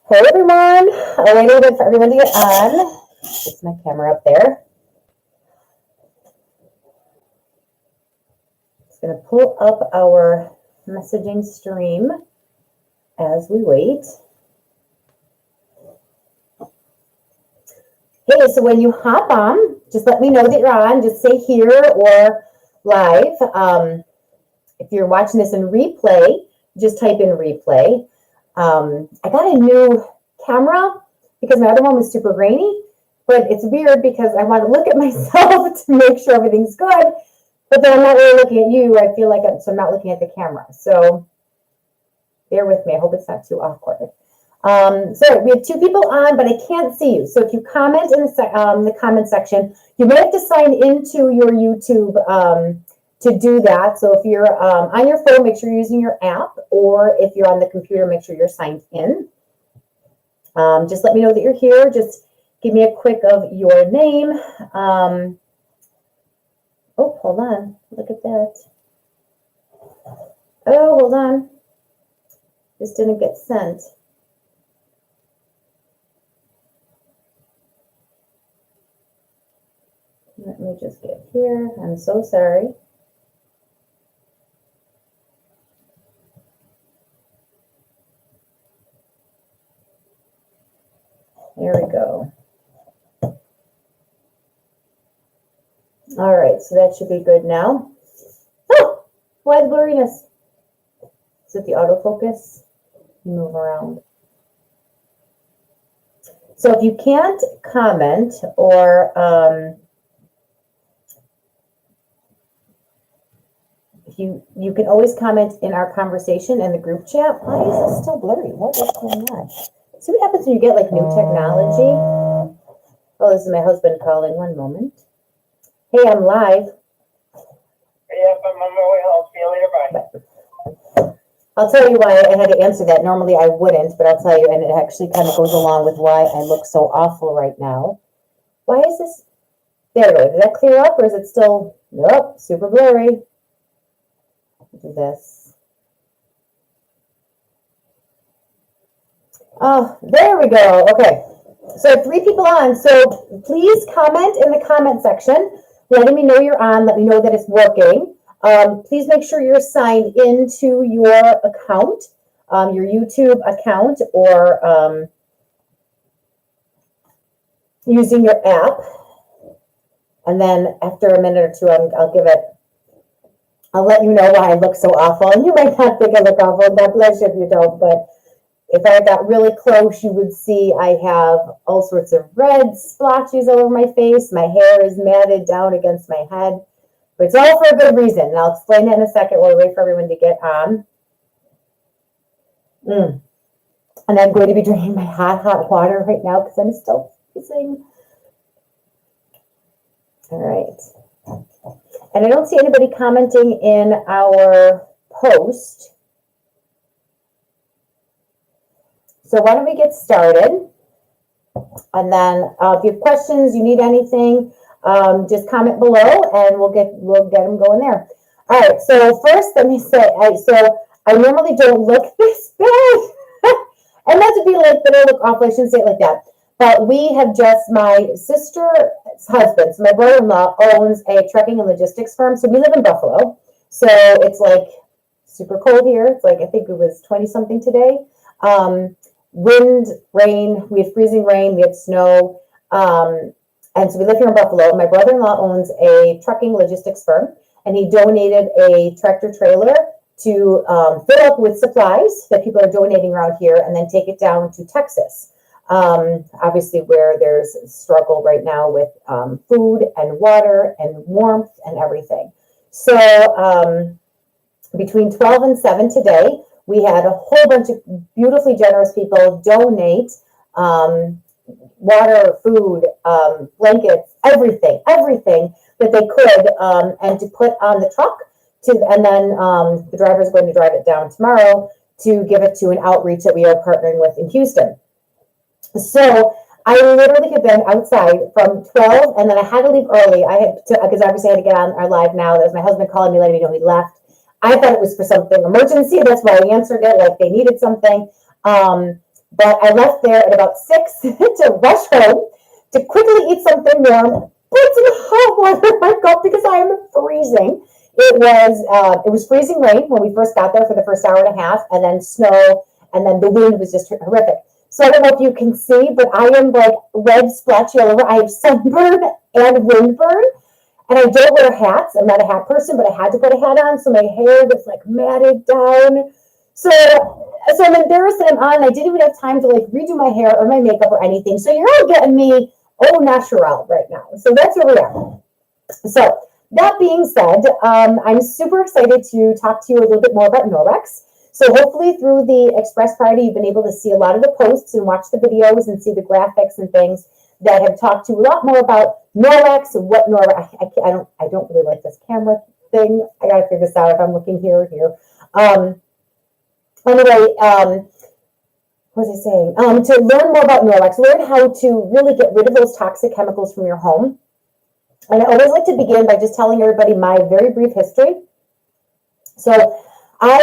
Hey everyone, I waited for everyone to get on. Get my camera up there. Just going to pull up our messaging stream as we wait. Hey, so when you hop on, just let me know that you're on. Just say here or live. If you're watching this in replay, just type in replay. I got a new camera because my other one was super grainy, but it's weird because I want to look at myself to make sure everything's good, but then I'm not really looking at you. I feel like I'm not looking at the camera. So bear with me. I hope it's not too awkward. So we have two people on, but I can't see you. So if you comment in the comment section, you may have to sign into your YouTube to do that. So if you're on your phone, make sure you're using your app, or if you're on the computer, make sure you're signed in. Just let me know that you're here. Just give me a quick of your name. Oh, hold on. Look at that. Oh, hold on. This didn't get sent. Let me just get here. I'm so sorry. There we go. All right, so that should be good now. Oh, why the blurriness? Is it the autofocus? Move around. So if you can't comment or if you can always comment in our conversation in the group chat. Why is this still blurry? What is going on? See what happens when you get like new technology? Oh, this is my husband calling. One moment. Hey, I'm live. Yep, I'm on my way home. See you later. Bye. I'll tell you why I had to answer that. Normally I wouldn't, but I'll tell you, and it actually kind of goes along with why I look so awful right now. Why is this? There we go. Did that clear up, or is it still? Nope, super blurry. Do this. Oh, there we go. Okay. So 3 people on. So please comment in the comment section, letting me know you're on. Let me know that it's working. Please make sure you're signed into your account, your YouTube account, or using your app. And then after a minute or two, I'll let you know why I look so awful. And you might not think I look awful. God bless you if you don't. But if I got really close, you would see I have all sorts of red splotches all over my face. My hair is matted down against my head. But it's all for a good reason. And I'll explain that in a second while we wait for everyone to get on. And I'm going to be drinking my hot water right now because I'm still freezing. All right. And I don't see anybody commenting in our post. So why don't we get started? And then if you have questions, you need anything, just comment below and we'll get them going there. All right, so first let me say, so I normally don't look this bad. And not to be like, that I look awful, I shouldn't say it like that. But we have just, my sister's husband, so my brother-in-law owns a trucking and logistics firm. So we live in Buffalo. So it's like super cold here. It's like, I think it was 20 something today. Wind, rain, we had freezing rain, we had snow. And so we live here in Buffalo. My brother-in-law owns a trucking logistics firm, and he donated a tractor trailer to fill up with supplies that people are donating around here and then take it down to Texas. Obviously where there's a struggle right now with food and water and warmth and everything. So between 12 and 7 today, we had a whole bunch of beautifully generous people donate water, food, blankets, everything that they could, and to put on the truck. And then the driver is going to drive it down tomorrow to give it to an outreach that we are partnering with in Houston. So I literally have been outside from 12, and then I had to leave early. I had to, because obviously I had to get on our live now. That was my husband calling me, letting me know he left. I thought it was for something emergency. That's why I answered it, like they needed something. But I left there at about 6 to rush home to quickly eat something warm, put some hot water in my cup because I am freezing. It was freezing rain when we first got there for the first hour and a half, and then snow, and then the wind was just horrific. So I don't know if you can see, but I am like red splotchy all over. I have sunburn and windburn, and I don't wear hats. I'm not a hat person, but I had to put a hat on, so my hair was like matted down. So I'm embarrassed that I'm on. I didn't even have time to like redo my hair or my makeup or anything. So you're all getting me au naturel right now. So that's where we are. So that being said, I'm super excited to talk to you a little bit more about Norwex. So hopefully through the Express Party, you've been able to see a lot of the posts and watch the videos and see the graphics and things that have talked to you a lot more about Norwex and what Norwex. I don't really like this camera thing. I gotta figure this out if I'm looking here or here. Anyway, what was I saying? To learn more about Norwex, learn how to really get rid of those toxic chemicals from your home. And I always like to begin by just telling everybody my very brief history. So I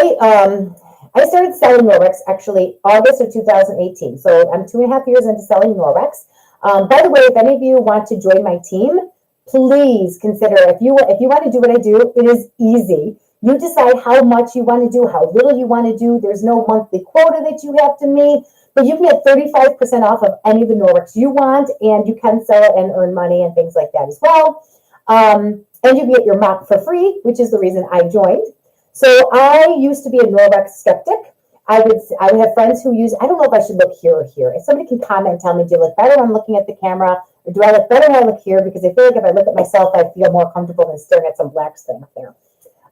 started selling Norwex actually August of 2018. So I'm 2.5 years into selling Norwex. By the way, if any of you want to join my team, please consider, if you want to do what I do, it is easy. You decide how much you want to do, how little you want to do. There's no monthly quota that you have to meet, but you can get 35% off of any of the Norwex you want, and you can sell it and earn money and things like that as well. And you can get your mop for free, which is the reason I joined. So I used to be a Norwex skeptic. I would have friends who use, I don't know if I should look here or here. If somebody can comment and tell me, do you look better when I'm looking at the camera? Or do I look better when I look here? Because I feel like if I look at myself, I feel more comfortable than staring at some black thing up there.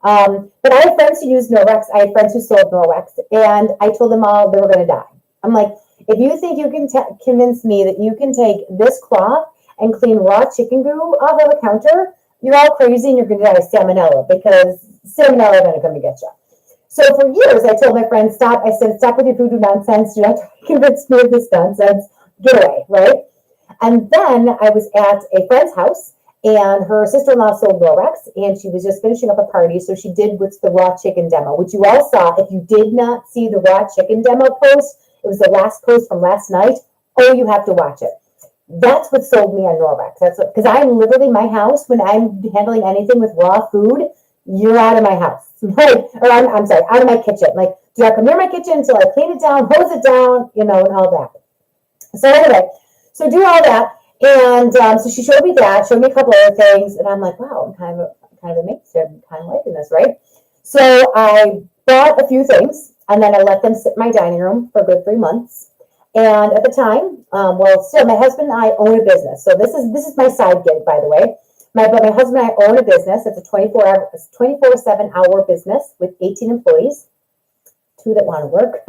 But I had friends who used Norwex. I had friends who sold Norwex. And I told them all they were going to die. I'm like, if you think you can convince me that you can take this cloth and clean raw chicken goo off of a counter, you're all crazy and you're going to die of salmonella, because salmonella is going to come to get you. So for years, I told my friends, stop. I said, stop with your voodoo nonsense. Do not try to convince me of this nonsense. Get away, right? And then I was at a friend's house, and her sister-in-law sold Norwex, and she was just finishing up a party. So she did what's the raw chicken demo, which you all saw. If you did not see the raw chicken demo post, it was the last post from last night. Oh, you have to watch it. That's what sold me on Norwex. That's what, because I'm literally, my house, when I'm handling anything with raw food, you're out of my house, right? Or I'm sorry, out of my kitchen. Like, do not come near my kitchen until I clean it down, hose it down, and all that. So anyway, so do all that. And so she showed me that, showed me a couple other things, and I'm like, wow, I'm kind of amazed. I'm kind of liking this, right? So I bought a few things, and then I let them sit in my dining room for a good 3 months. And at the time, still, my husband and I own a business. So this is my side gig, by the way. My husband and I own a business. It's a 24/7 hour business with 18 employees, 2 that want to work.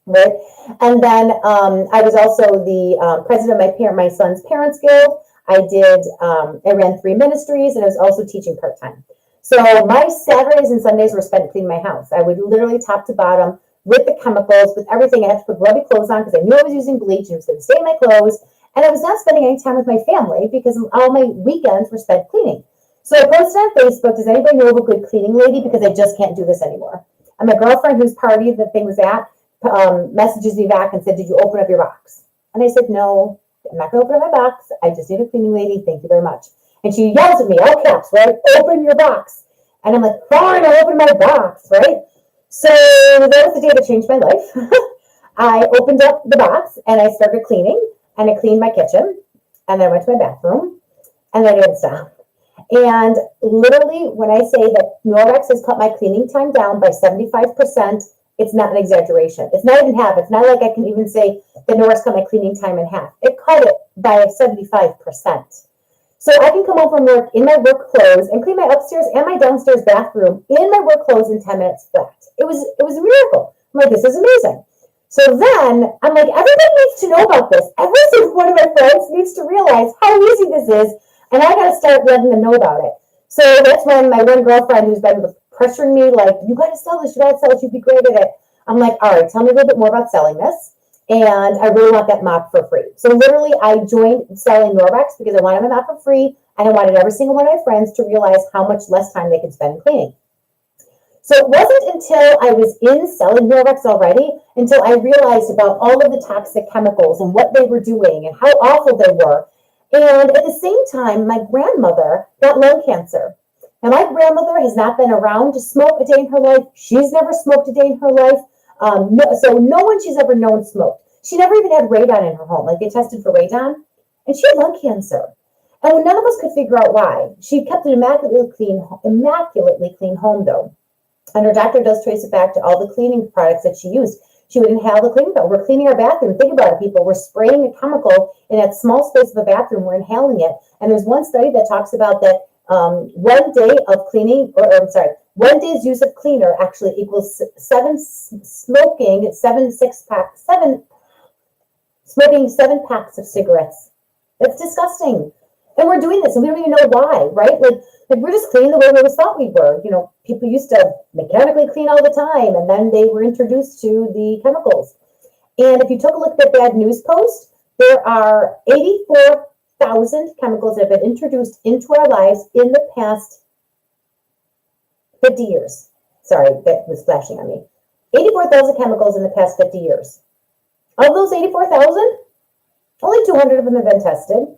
Right. And then I was also the president of my son's parents guild. I ran 3 ministries, and I was also teaching part-time. So my Saturdays and Sundays were spent cleaning my house. I would literally top to bottom with the chemicals, with everything. I had to put grubby clothes on because I knew I was using bleach and it was going to stain my clothes. And I was not spending any time with my family because all my weekends were spent cleaning. So I posted on Facebook, does anybody know of a good cleaning lady? Because I just can't do this anymore. And my girlfriend, whose party the thing was at, messages me back and said, did you open up your box? And I said, no, I'm not going to open up my box. I just need a cleaning lady. Thank you very much. And she yells at me, all caps, right? Open your box. And I'm like, fine, I'll open my box, right? So that was the day that changed my life. I opened up the box and I started cleaning, and I cleaned my kitchen, and then I went to my bathroom, and then I didn't stop. And literally, when I say that Norwex has cut my cleaning time down by 75%, it's not an exaggeration. It's not even half. It's not like I can even say that Norwex cut my cleaning time in half. It cut it by 75%. So I can come home from work in my work clothes and clean my upstairs and my downstairs bathroom in my work clothes in 10 minutes flat. It was a miracle. I'm like, this is amazing. So then I'm like, everybody needs to know about this. Every single one of my friends needs to realize how easy this is, and I got to start letting them know about it. So that's when my one girlfriend, who's been pressuring me, like, you got to sell this, you'd be great at it. I'm like, all right, tell me a little bit more about selling this. And I really want that mop for free. So literally, I joined selling Norwex because I wanted my mop for free, and I wanted every single one of my friends to realize how much less time they could spend cleaning. So it wasn't until I was in selling Norwex already until I realized about all of the toxic chemicals and what they were doing and how awful they were. And at the same time, my grandmother got lung cancer. Now, my grandmother has not been around to smoke a day in her life. She's never smoked a day in her life. So no one she's ever known smoked. She never even had radon in her home. Like, they tested for radon, and she had lung cancer. And none of us could figure out why. She kept an immaculately clean home, though. And her doctor does trace it back to all the cleaning products that she used. She would inhale the cleaning product. We're cleaning our bathroom. Think about it, people. We're spraying a chemical in that small space of the bathroom. We're inhaling it. And there's one study that talks about that 1 day of cleaning, one day's use of cleaner actually equals seven packs of cigarettes. That's disgusting. And we're doing this, and we don't even know why, right? Like we're just cleaning the way we always thought we were. You know, people used to mechanically clean all the time, and then they were introduced to the chemicals. And if you took a look at that bad news post, there are 84,000 chemicals that have been introduced into our lives in the past 50 years. Sorry, that was flashing on me. 84,000 chemicals in the past 50 years. Of those 84,000, only 200 of them have been tested.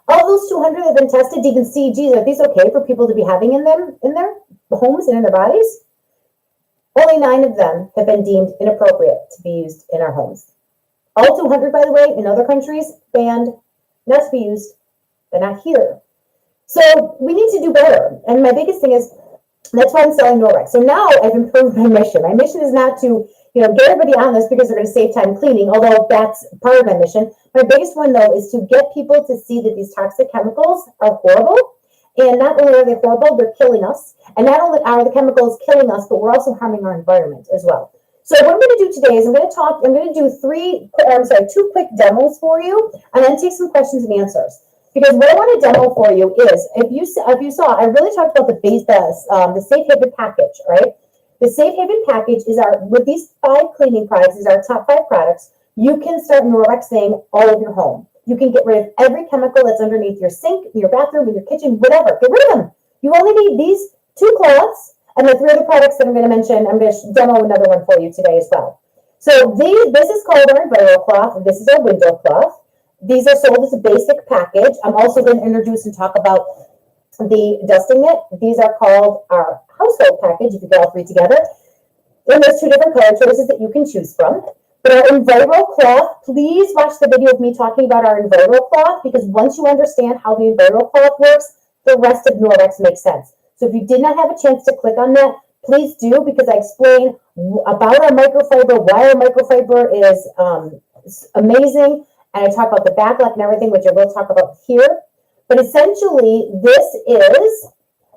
Of those 200 have been tested, you can see, geez, are these okay for people to be having in their homes and in their bodies? Only 9 of them have been deemed inappropriate to be used in our homes. All 200, by the way, in other countries, banned, not to be used, but not here. So we need to do better. And my biggest thing is, that's why I'm selling Norwex. So now I've improved my mission. My mission is not to, get everybody on this because they're going to save time cleaning, although that's part of my mission. My biggest one, though, is to get people to see that these toxic chemicals are horrible. And not only are they horrible, they're killing us. And not only are the chemicals killing us, but we're also harming our environment as well. So what I'm going to do today is I'm going to do 2 quick demos for you, and then take some questions and answers. Because what I want to demo for you is, if you saw, I really talked about the Safe Haven package, right? The Safe Haven package is with these 5 cleaning products, is our top 5 products. You can start Norwexing all of your home. You can get rid of every chemical that's underneath your sink, in your bathroom, in your kitchen, whatever. Get rid of them. You only need these 2 cloths and the 3 other products that I'm going to mention. I'm going to demo another one for you today as well. So this is called our Enviro cloth, and this is our window cloth. These are sold as a basic package. I'm also going to introduce and talk about the dusting mitt. These are called our household package, if you get all 3 together. And there's 2 different color choices that you can choose from. But our Enviro cloth, please watch the video of me talking about our Enviro cloth, because once you understand how the Enviro cloth works, the rest of Norwex makes sense. So if you did not have a chance to click on that, please do, because I explain about our microfiber, why our microfiber is amazing, and I talk about the backlash and everything, which I will talk about here. But essentially,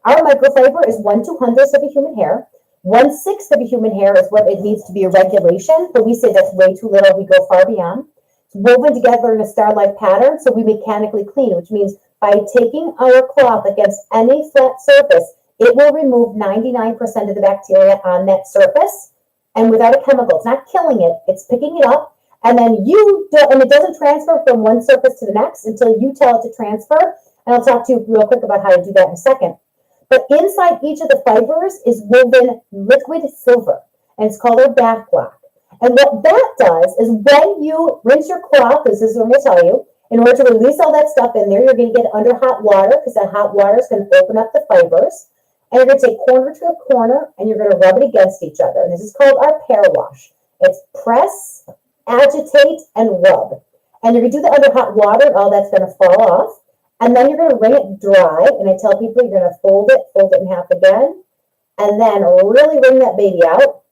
our microfiber is 1/200th of a human hair. 1/6 of a human hair is what it needs to be a regulation, but we say that's way too little. We go far beyond. It's woven together in a star-like pattern, so we mechanically clean, which means by taking our cloth against any flat surface, it will remove 99% of the bacteria on that surface, and without a chemical. It's not killing it, it's picking it up, and then it doesn't transfer from one surface to the next until you tell it to transfer, and I'll talk to you real quick about how to do that in a second. But inside each of the fibers is woven liquid silver, and it's called our back block. And what that does is when you rinse your cloth, this is what I'm going to tell you, in order to release all that stuff in there, you're going to get it under hot water, because that hot water is going to open up the fibers. And you're going to take corner to a corner, and you're going to rub it against each other. And this is called our Pear Wash. It's press, agitate, and rub. And you're going to do that under hot water, and all that's going to fall off. And then you're going to wring it dry. And I tell people you're going to fold it in half again, and then really wring that baby out.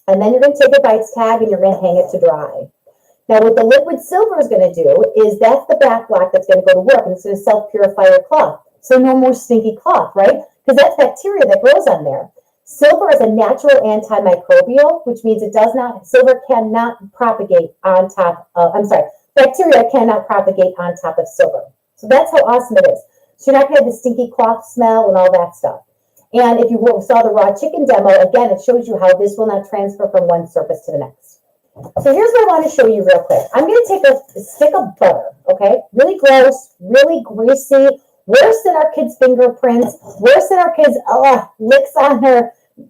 And then you're going to take it by its tag, and you're going to hang it to dry. Now, what the liquid silver is going to do is that's the back block that's going to go to work, and it's going to self-purify your cloth. So no more stinky cloth, right? Because that's bacteria that grows on there. Silver is a natural antimicrobial, which means silver cannot propagate on top of, bacteria cannot propagate on top of silver. So that's how awesome it is. So you're not going to have the stinky cloth smell and all that stuff. And if you saw the raw chicken demo, again, it shows you how this will not transfer from one surface to the next. So here's what I want to show you real quick. I'm going to take a stick of butter, okay? Really gross, really greasy, worse than our kids' fingerprints, worse than our kids' licks on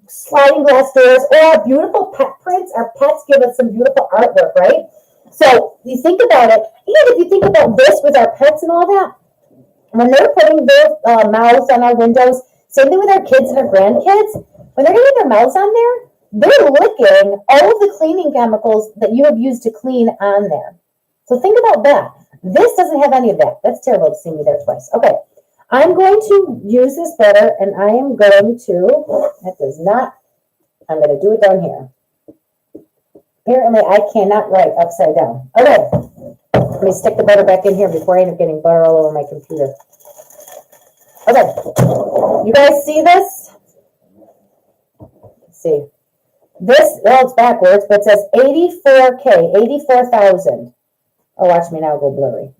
sliding glass doors, or our beautiful pet prints. Our pets give us some beautiful artwork, right? So you think about it, even if you think about this with our pets and all that, when they're putting their mouths on our windows, same thing with our kids and our grandkids, when they're getting their mouths on there, they're licking all of the cleaning chemicals that you have used to clean on there. So think about that. This doesn't have any of that. That's terrible to see me there twice. Okay, I'm going to use this better, and I am going to, that does not, I'm going to do it down here. Apparently, I cannot write upside down. Okay, let me stick the butter back in here before I end up getting butter all over my computer. Okay, you guys see this? Let's see. This, well, it's backwards, but it says 84K, 84,000. Oh, watch me now go blurry.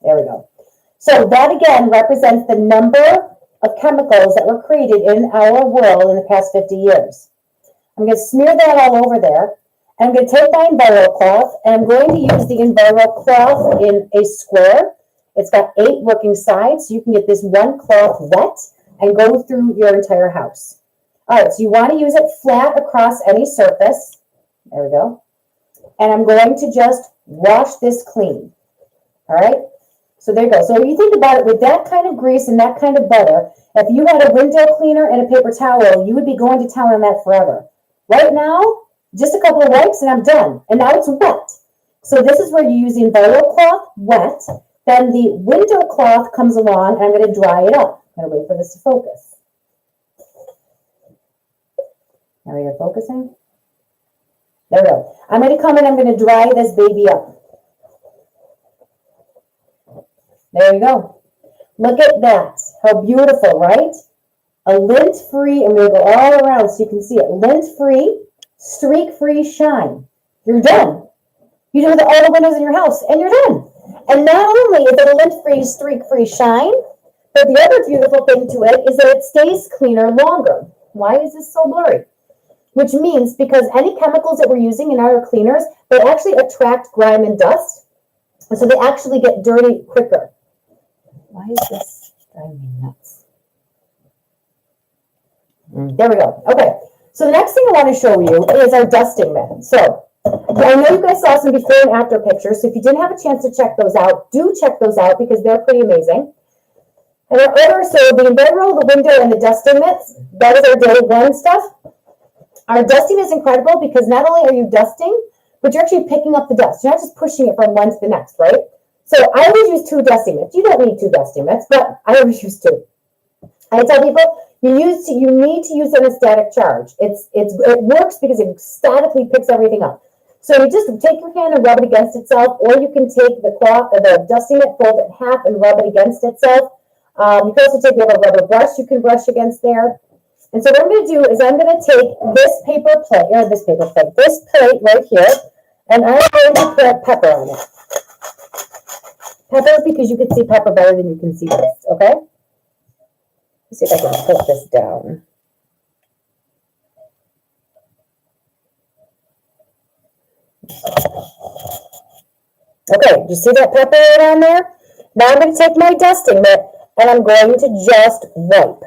There we go. So that again represents the number of chemicals that were created in our world in the past 50 years. I'm going to smear that all over there. I'm going to take my Enviro cloth, and I'm going to use the Enviro cloth in a square. It's got 8 working sides, so you can get this one cloth wet and go through your entire house. All right, so you want to use it flat across any surface. There we go. And I'm going to just wash this clean. All right, so there you go. So if you think about it, with that kind of grease and that kind of butter, if you had a window cleaner and a paper towel, you would be going to town on that forever. Right now, just a couple of wipes and I'm done. And now it's wet. So this is where you use the Enviro cloth wet. Then the window cloth comes along and I'm going to dry it up. I'm going to wait for this to focus. Now you're focusing? There we go. I'm going to come in, I'm going to dry this baby up. There you go. Look at that. How beautiful, right? A lint-free, and we'll go all around so you can see it. Lint-free, streak-free shine. You're done. You do all the windows in your house, and you're done. And not only is it a lint-free, streak-free shine, but the other beautiful thing to it is that it stays cleaner longer. Why is this so blurry? Which means because any chemicals that we're using in our cleaners, they actually attract grime and dust. And so they actually get dirty quicker. Why is this driving me nuts? There we go. Okay. So the next thing I want to show you is our dusting mitt. So I know you guys saw some before and after pictures. So if you didn't have a chance to check those out, do check those out because they're pretty amazing. And our other, so the Enviro, the window, and the dusting mitts, that is our day one stuff. Our dusting is incredible because not only are you dusting, but you're actually picking up the dust. You're not just pushing it from one to the next, right? So I always use 2 dusting mitts. You don't need 2 dusting mitts, but I always use 2. I tell people you need to use it in a static charge. It works because it statically picks everything up. So you just take your hand and rub it against itself, or you can take the cloth or the dusting mitt, fold it in half, and rub it against itself. You can also take a rubber brush you can brush against there. And so what I'm going to do is I'm going to take this plate right here, and I'm going to put pepper on it. Pepper because you can see pepper better than you can see this, okay? Let's see if I can put this down. Okay, do you see that pepper right on there? Now I'm going to take my dusting mitt and I'm going to just wipe.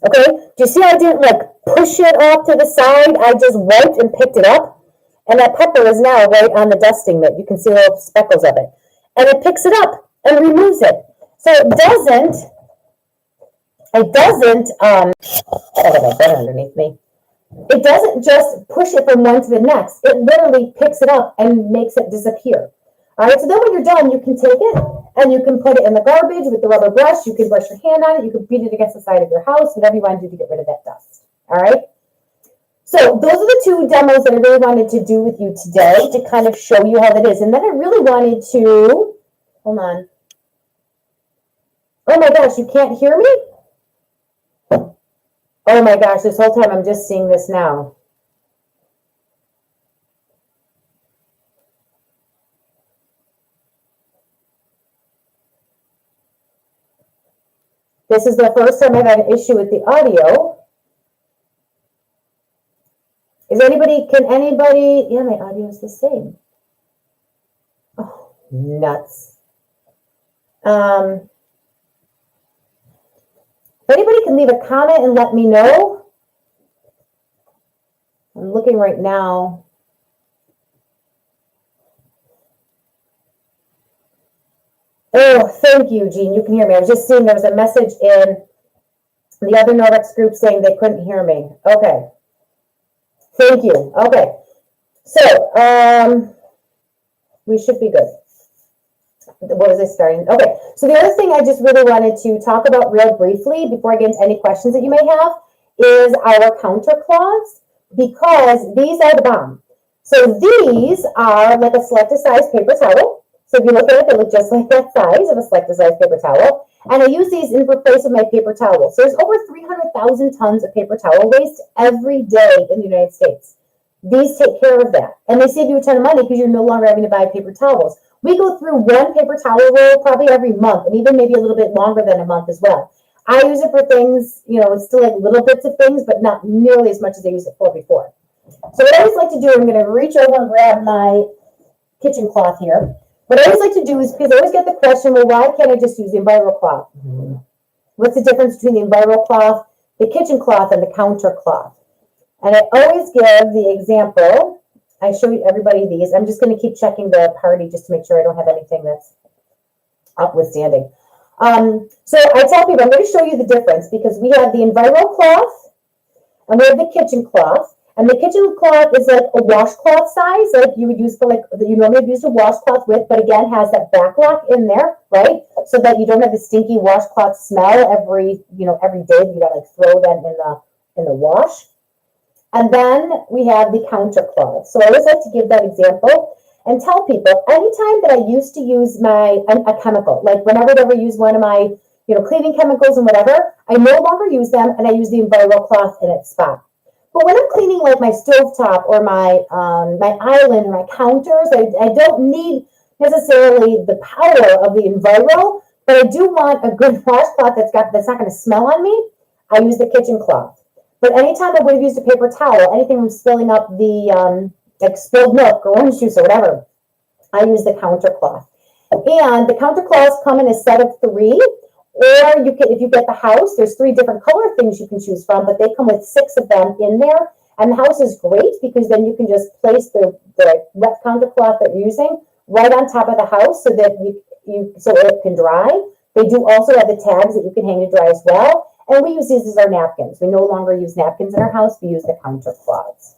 Okay, do you see I didn't push it off to the side? I just wiped and picked it up. And that pepper is now right on the dusting mitt. You can see little speckles of it. And it picks it up and removes it. So it doesn't, I have my butter underneath me. It doesn't just push it from one to the next. It literally picks it up and makes it disappear. All right, so then when you're done, you can take it and you can put it in the garbage with the rubber brush. You can brush your hand on it. You can beat it against the side of your house, whatever you want to do to get rid of that dust. All right. So those are the 2 demos that I really wanted to do with you today to kind of show you how that is. And then I really wanted to, hold on. Oh my gosh, you can't hear me? Oh my gosh, this whole time I'm just seeing this now. This is the first time I've had an issue with the audio. Can anybody, yeah, my audio is the same. Oh, nuts. If If anybody can leave a comment and let me know. I'm looking right now. Oh, thank you, Jean. You can hear me. I was just seeing there was a message in the other Norwex group saying they couldn't hear me. Okay. Thank you. Okay. So, we should be good. What was I starting? Okay. So the other thing I just really wanted to talk about real briefly before I get into any questions that you may have is our counter cloths, because these are the bomb. So these are like a selected size paper towel. So if you look at it, they look just like that size of a selected size paper towel. And I use these in replace of my paper towels. So there's over 300,000 tons of paper towel waste every day in the United States. These take care of that. And they save you a ton of money because you're no longer having to buy paper towels. We go through one paper towel roll probably every month, and even maybe a little bit longer than a month as well. I use it for things, it's still like little bits of things, but not nearly as much as I used it for before. So what I always like to do, I'm going to reach over and grab my kitchen cloth here. What I always like to do is, because I always get the question, well, why can't I just use the Enviro cloth? What's the difference between the Enviro cloth, the kitchen cloth, and the counter cloth? And I always give the example. I show everybody these. I'm just going to keep checking the party just to make sure I don't have anything that's outstanding. So I tell people, I'm going to show you the difference, because we have the Enviro cloth and we have the kitchen cloth. And the kitchen cloth is like a washcloth size, like you would use for like that you normally use a washcloth with, but again has that back lock in there, right? So that you don't have the stinky washcloth smell every day. You gotta like throw them in the wash. And then we have the counter cloth. So I always like to give that example and tell people, anytime that I used to use a chemical, like whenever I ever use one of my cleaning chemicals and whatever, I no longer use them, and I use the Enviro cloth in its spot. But when I'm cleaning like my stovetop or my island or my counters, I don't need necessarily the power of the Enviro, but I do want a good washcloth that's not going to smell on me. I use the kitchen cloth. But anytime I would have used a paper towel, anything from spilling up the like spilled milk or orange juice or whatever, I use the counter cloth. And the counter cloths come in a set of 3. Or if you get the house, there's 3 different color things you can choose from, but they come with 6 of them in there. And the house is great because then you can just place the wet counter cloth that you're using right on top of the house so that so it can dry. They do also have the tags that you can hang to dry as well. And we use these as our napkins. We no longer use napkins in our house. We use the counter cloths.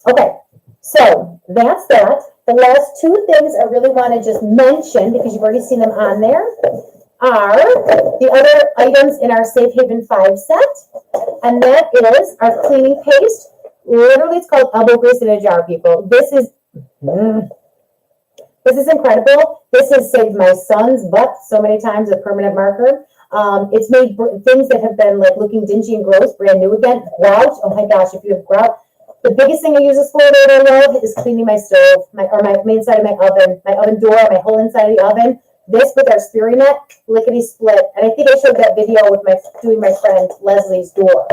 Okay, so that's that. The last 2 things I really want to just mention, because you've already seen them on there, are the other items in our Safe Haven 5 set, and that is our cleaning paste. Literally, it's called elbow grease in a jar, people. This is incredible. This has saved my son's butt so many times, a permanent marker. It's made things that have been like looking dingy and gross brand new again. Grout, oh my gosh, if you have grout. The biggest thing I use this for that I love is cleaning my stove, my main side of my oven door, my whole inside of the oven. This with our Spirinet, lickety split. And I think I showed that video with doing my friend Leslie's door.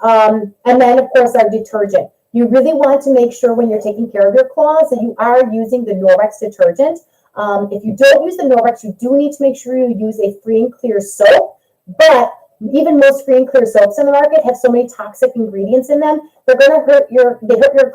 And then of course our detergent. You really want to make sure when you're taking care of your cloths that you are using the Norwex detergent. If you don't use the Norwex, you do need to make sure you use a free and clear soap. But even most free and clear soaps in the market have so many toxic ingredients in them. They're going to hurt your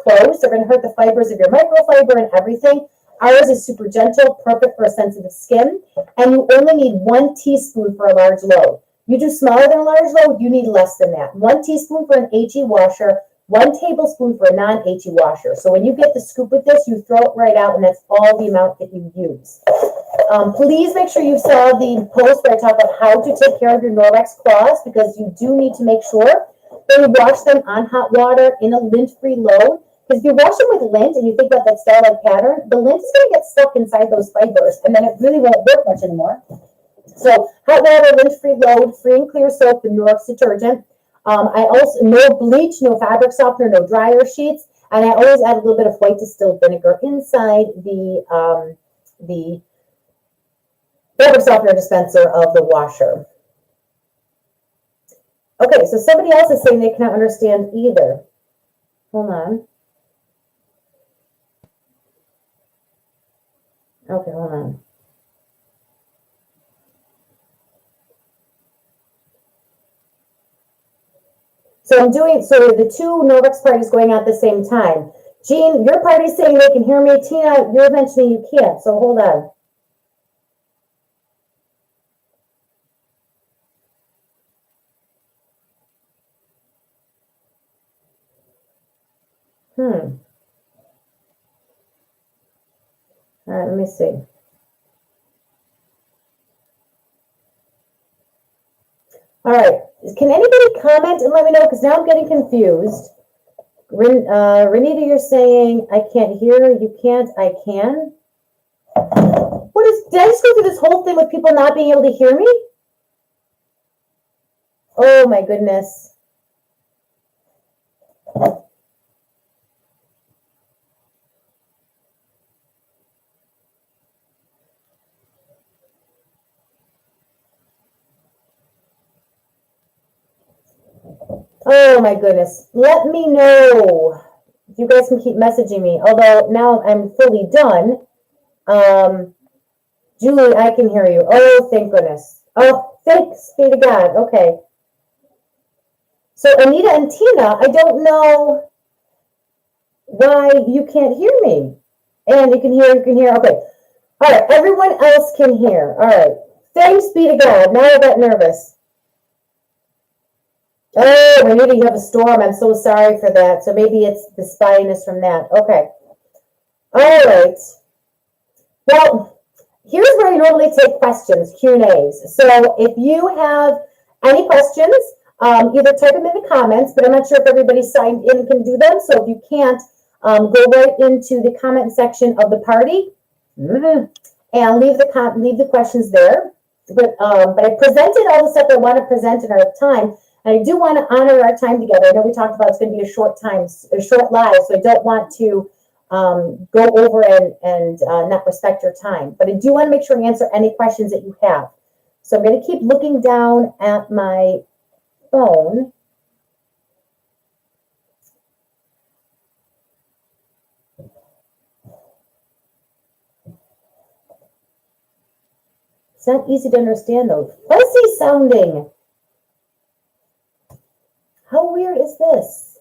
clothes. They're going to hurt the fibers of your microfiber and everything. Ours is super gentle, perfect for a sensitive skin, and you only need 1 teaspoon for a large load. You do smaller than a large load, you need less than that. 1 teaspoon for an HE washer, 1 tablespoon for a non-HE washer. So when you get the scoop with this, you throw it right out, and that's all the amount that you use. Please make sure you saw the post where I talk about how to take care of your Norwex cloths, because you do need to make sure that you wash them on hot water in a lint-free load. Because if you wash them with lint and you think about that starlight pattern, the lint is going to get stuck inside those fibers, and then it really won't work much anymore. So hot water, lint-free load, free and clear soap, the Norwex detergent. I also, no bleach, no fabric softener, no dryer sheets, and I always add a little bit of white distilled vinegar inside the fabric softener dispenser of the washer. Okay, so somebody else is saying they cannot understand either. Hold on. Okay, hold on. So so the two Norwex parties going on at the same time. Jean, your party's saying they can hear me. Tina, you're mentioning you can't, so hold on. All right, let me see. All right, can anybody comment and let me know, because now I'm getting confused. Renita, you're saying I can't hear, you can't, I can. Did I just go through this whole thing with people not being able to hear me? Oh my goodness. Oh my goodness. Let me know if you guys can keep messaging me. Although now I'm fully done. Julie, I can hear you. Oh, thank goodness. Oh, thanks be to God. Okay. So Anita and Tina, I don't know why you can't hear me. And you can hear. Okay. All right. Everyone else can hear. All right. Thanks be to God. Now I got nervous. Oh, Anita, you have a storm. I'm so sorry for that. So maybe it's the spiness from that. Okay. All right. Well, here's where I normally take questions, Q&As. So if you have any questions, either type them in the comments, but I'm not sure if everybody signed in can do them. So if you can't, go right into the comment section of the party and leave the questions there. But I presented all the stuff I want to present in our time. And I do want to honor our time together. I know we talked about it's going to be a short live, so I don't want to go over and not respect your time. But I do want to make sure I answer any questions that you have. So I'm going to keep looking down at my phone. It's not easy to understand though. Fuzzy sounding. How weird is this?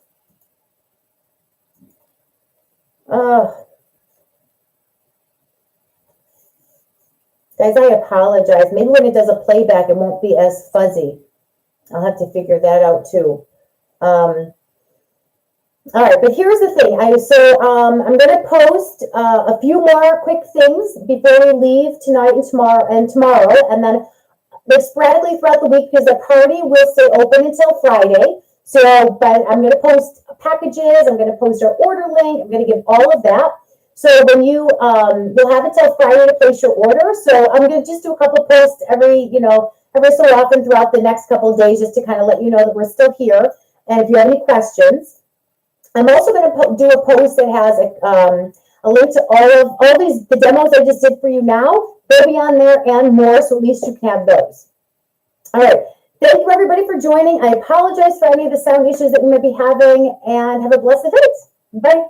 Guys, I apologize. Maybe when it does a playback, it won't be as fuzzy. I'll have to figure that out too. All right, but here's the thing. I'm going to post a few more quick things before we leave tonight and tomorrow, and then sporadically throughout the week, because the party will stay open until Friday. So, but I'm going to post packages. I'm going to post our order link. I'm going to give all of that. So when you'll have until Friday to place your order. So I'm going to just do a couple posts every so often throughout the next couple of days, just to kind of let you know that we're still here. And if you have any questions, I'm also going to do a post that has a link to all these the demos I just did for you now. They'll be on there and more, so at least you can have those. All right. Thank you, everybody, for joining. I apologize for any of the sound issues that we might be having, and have a blessed night. Bye.